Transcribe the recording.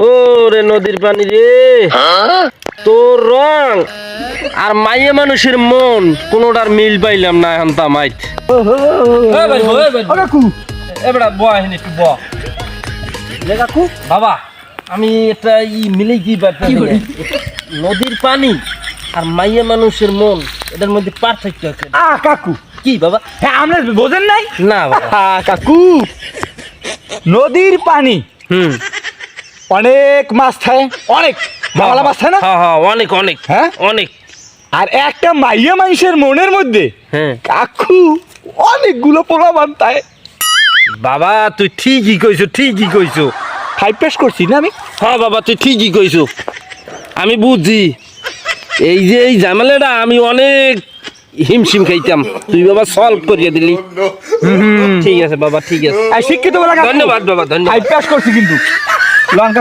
ওরে নদীর পানি রে, তোর রং আর মাইয়া মানুষের মন কোনোটার মিল পাইলাম না এখন তামাইত। কাকু এবারে ব এখানে একটু ব কাকু। বাবা আমি এটা মিলেই কি পারছি নদীর পানি আর মাইয়া মানুষের মন এটার মধ্যে পার্থক্য আছে। কাকু কি বাবা? হ্যাঁ আমরা বোঝেন নাই না বাবা। কাকু নদীর পানি অনেক মাছ থাকে, অনেক ভালো মাছ থাকে না? হ্যাঁ হ্যাঁ অনেক অনেক হ্যাঁ অনেক। আর একটা মাইয়া মানুষের মনের মধ্যে হ্যাঁ কাকু অনেকগুলো পোলা বানতায়। বাবা তুই ঠিকই কইছো, ঠিকই কইছো। 5 পাস করছি না আমি? হ্যাঁ বাবা তুই ঠিকই কইছো, আমি বুঝছি। এই যে এই ঝামেলাটা আমি অনেক হিমশিম খাইতাম, তুই বাবা সলভ করিয়ে দিলি। ঠিক আছে বাবা, ঠিক আছে। শিক্ষিত বলা ধন্যবাদ বাবা, ধন্যবাদ। 5 পাস করছি কিন্তু লঙ্কা